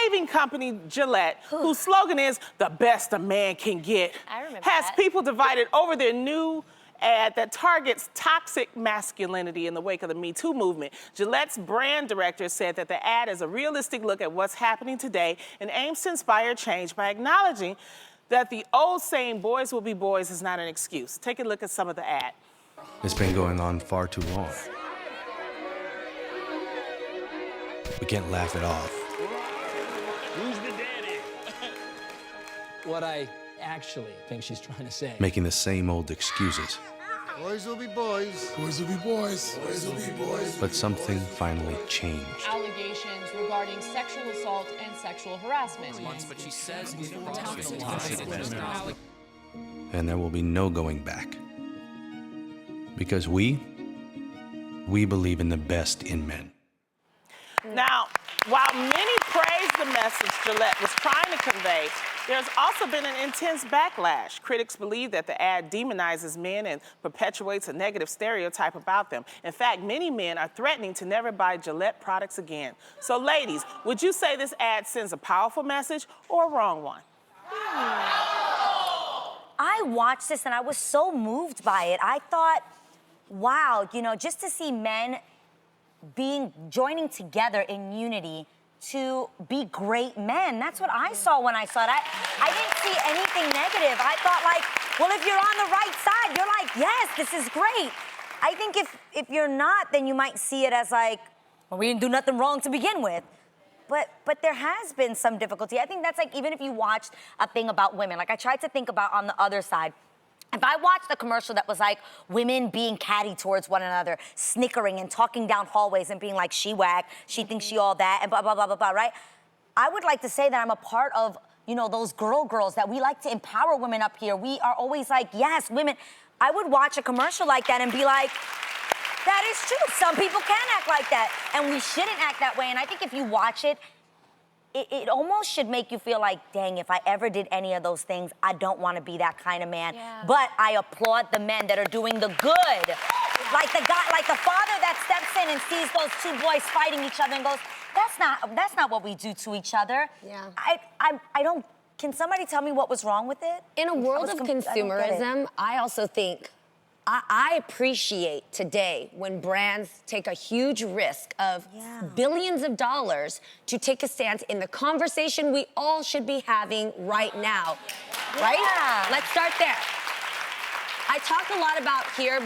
shaving company Gillette, whose slogan is "the best a man can get," has people divided over their new ad that targets toxic masculinity in the wake of the Me Too movement. Gillette's brand director said that the ad is a realistic look at what's happening today and aims to inspire change by acknowledging that the old saying, "boys will be boys," is not an excuse. Take a look at some of the ad. It's been going on far too long. We can't laugh it off. Who's the daddy? What I actually think she's trying to say. Making the same old excuses. Boys will be boys. Boys will be boys. Boys will be boys. But something finally changed. Allegations regarding sexual assault and sexual harassment. But she says And there will be no going back. Because we believe in the best in men. Now, while many praise the message Gillette was trying to convey, there's also been an intense backlash. Critics believe that the ad demonizes men and perpetuates a negative stereotype about them. In fact, many men are threatening to never buy Gillette products again. So ladies, would you say this ad sends a powerful message or a wrong one? I watched this and I was so moved by it. I thought, wow, you know, just to see men joining together in unity to be great men. That's what I saw when I saw it. I didn't see anything negative. I thought like, well, if you're on the right side, you're like, yes, this is great. I think if you're not, then you might see it as like, well, we didn't do nothing wrong to begin with. But there has been some difficulty. I think that's like, even if you watched a thing about women, like I tried to think about on the other side. If I watched a commercial that was like women being catty towards one another, snickering and talking down hallways and being like, she whack, she thinks she all that, and blah, blah, blah, blah, blah, right? I would like to say that I'm a part of, you know, those girls that we like to empower women up here. We are always like, yes, women. I would watch a commercial like that and be like, that is true. Some people can act like that, and we shouldn't act that way. And I think if you watch it, it almost should make you feel like, dang, if I ever did any of those things, I don't want to be that kind of man. Yeah. But I applaud the men that are doing the good. Like the guy, like the father that steps in and sees those two boys fighting each other and goes, that's not what we do to each other. Yeah. I don't, can somebody tell me what was wrong with it? In a world of consumerism, I also think, I appreciate today when brands take a huge risk of billions of dollars to take a stance in the conversation we all should be having right now, right? Let's start there. I talk a lot about here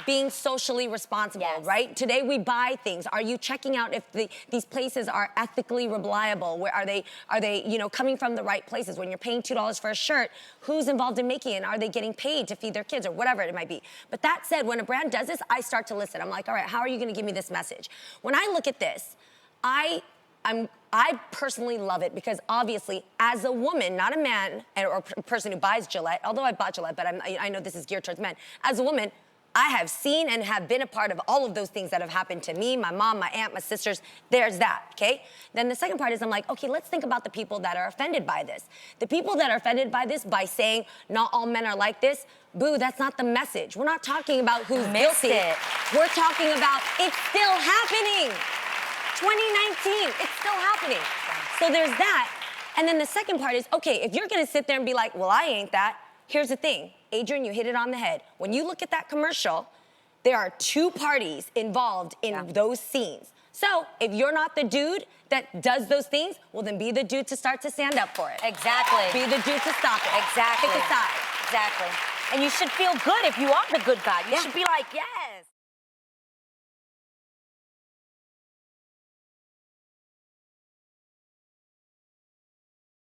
being socially responsible, right? Today we buy things. Are you checking out if these places are ethically reliable? Where are they, you know, coming from the right places? When you're paying $2 for a shirt, who's involved in making it? And are they getting paid to feed their kids or whatever it might be? But that said, when a brand does this, I start to listen. I'm like, all right, how are you gonna give me this message? When I look at this, I personally love it because obviously, as a woman, not a man or a person who buys Gillette, although I bought Gillette, but I know this is geared towards men. As a woman, I have seen and have been a part of all of those things that have happened to me, my mom, my aunt, my sisters. There's that, okay? Then the second part is I'm like, okay, let's think about the people that are offended by this. The people that are offended by this by saying not all men are like this, boo, that's not the message. We're not talking about who's guilty. We're talking about it's still happening. 2019, it's still happening. So there's that. And then the second part is, okay, if you're gonna sit there and be like, well, I ain't that, here's the thing. Adrian, you hit it on the head. When you look at that commercial, there are two parties involved in those scenes. So if you're not the dude that does those things, well, then be the dude to start to stand up for it. Exactly. Be the dude to stop it. Exactly. Pick a side. Exactly. And you should feel good if you are the good guy. You should be like, yes.